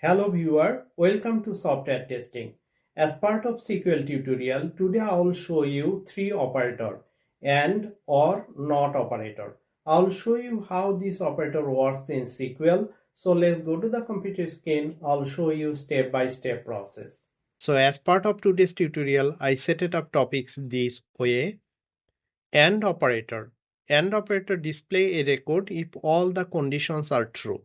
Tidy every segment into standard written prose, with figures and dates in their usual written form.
Hello viewer, welcome to software testing. As part of SQL tutorial, today I will show you three operator and or not operator. I'll show you how this operator works in SQL. So let's go to the computer screen. I'll show you step-by-step process. So as part of today's tutorial, I set it up topics this way. AND operator. AND operator display a record if all the conditions are true.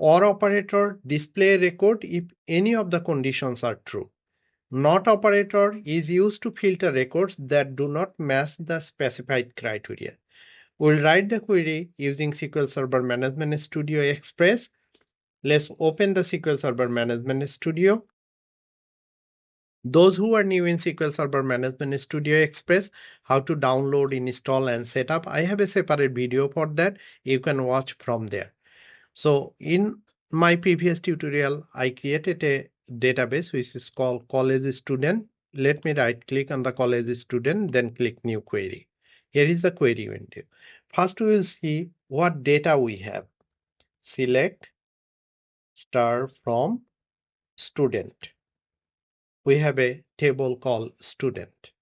OR operator display a record if any of the conditions are true. NOT operator is used to filter records that do not match the specified criteria. We'll write the query using SQL Server Management Studio Express. Let's open the SQL Server Management Studio. Those who are new in SQL Server Management Studio Express, how to download, install, and set up, I have a separate video for that. You can watch from there. So in my previous tutorial, I created a database which is called college student. Let me right click on the college student, then click new query. Here is the query window. First, we will see what data we have. Select star from student. We have a table called student.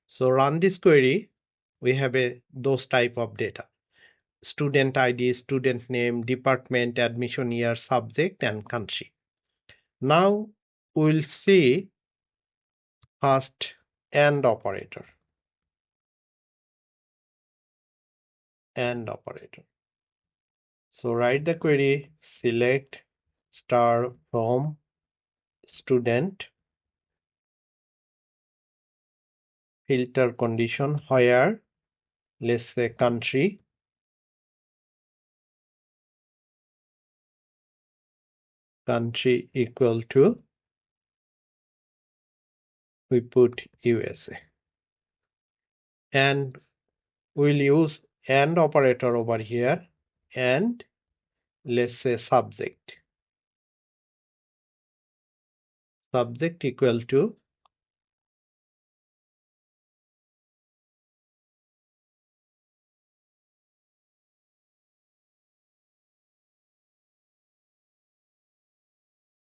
So run this query. We have those type of data. Student ID, student name, department, admission year, subject, and country. Now we'll see first AND operator. AND operator. So write the query, select star from student, filter condition where, let's say country, country equal to, we put USA. And we'll use AND operator over here, and let's say subject. Subject equal to,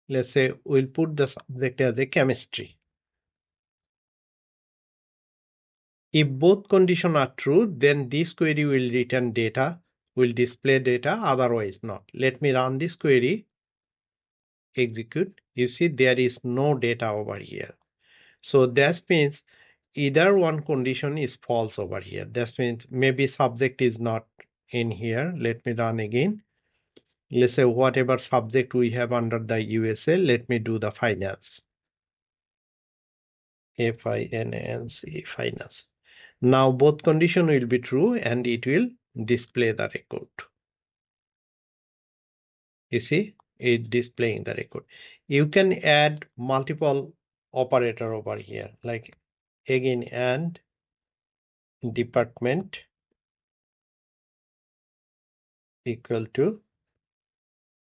let's say we'll put the subject as a chemistry. If both conditions are true, then this query will return data, will display data, otherwise not. Let me run this query, execute. You see there is no data over here. So that means either one condition is false over here. That means maybe subject is not in here. Let me run again. Let's say whatever subject we have under the USA, let me do the finance. Finance, finance. Now both condition will be true and it will display the record. You see, it displaying the record. You can add multiple operator over here, like again and department equal to,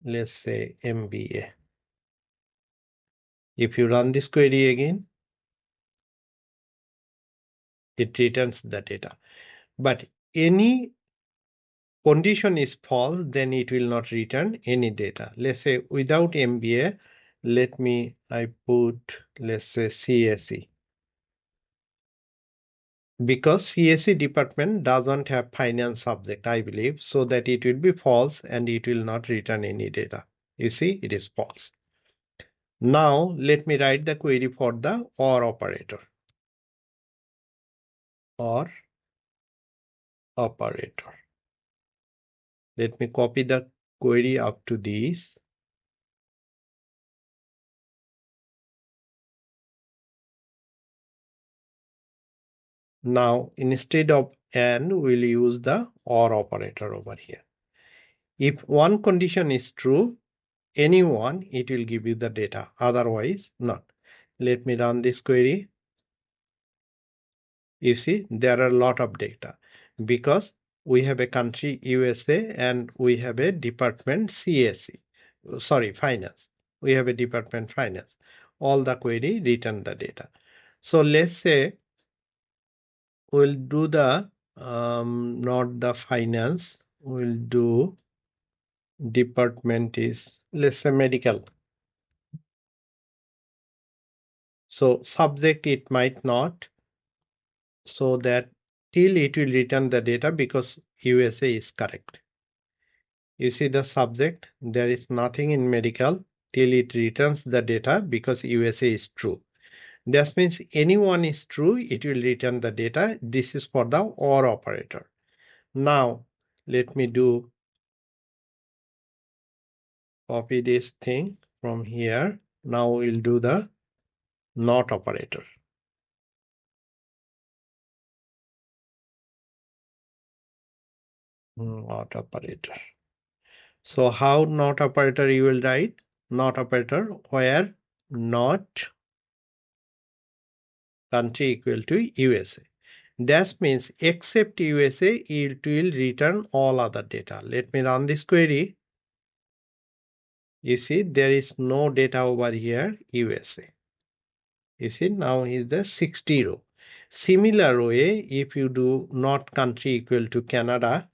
let's say MBA. If you run this query again, it returns the data. But any condition is false, then it will not return any data. Let's say without MBA, I put, let's say CSE. Because CSE department doesn't have finance subject, I believe, so that it will be false and it will not return any data. You see, it is false. Now, let me write the query for the OR operator. OR operator. Let me copy the query up to this. Now, instead of AND, we'll use the OR operator over here. If one condition is true, any one, it will give you the data, otherwise not. Let me run this query. You see, there are a lot of data because we have a country USA and we have a department CSE. Sorry, finance. We have a department finance. All the query return the data. So let's say we'll do the not the finance, we'll do department is, let's say, medical. So subject it might not, so that till it will return the data because USA is correct. You see the subject, there is nothing in medical till it returns the data because USA is true. That means anyone is true, it will return the data. This is for the OR operator. Now, let me do copy this thing from here. Now we'll do the NOT operator. NOT operator. So how NOT operator you will write? NOT operator where not country equal to USA. That means except USA, it will return all other data. Let me run this query. You see, there is no data over here, USA. You see, now is the 60 row. Similar way, if you do not country equal to Canada,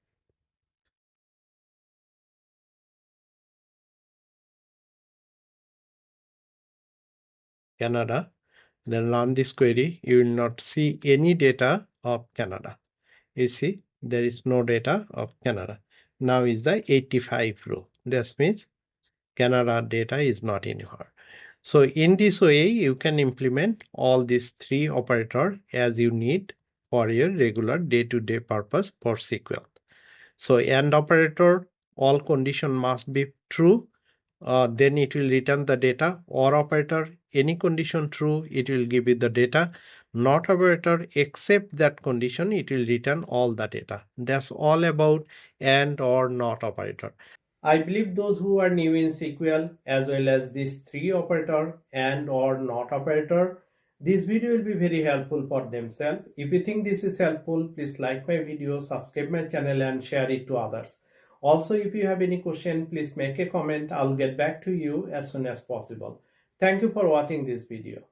then run this query, you will not see any data of Canada. You see, there is no data of Canada. Now is the 85 row. That means Canada data is not in here. So in this way, you can implement all these three operators as you need for your regular day-to-day purpose for SQL. So AND operator, all condition must be true. Then it will return the data. OR operator, any condition true, it will give you the data. NOT operator, except that condition, it will return all the data. That's all about AND or NOT operator. I believe those who are new in SQL as well as these three operator and or not operator, this video will be very helpful for themselves. If you think this is helpful, please like my video, subscribe my channel and share it to others. Also, if you have any question, please make a comment. I'll get back to you as soon as possible. Thank you for watching this video.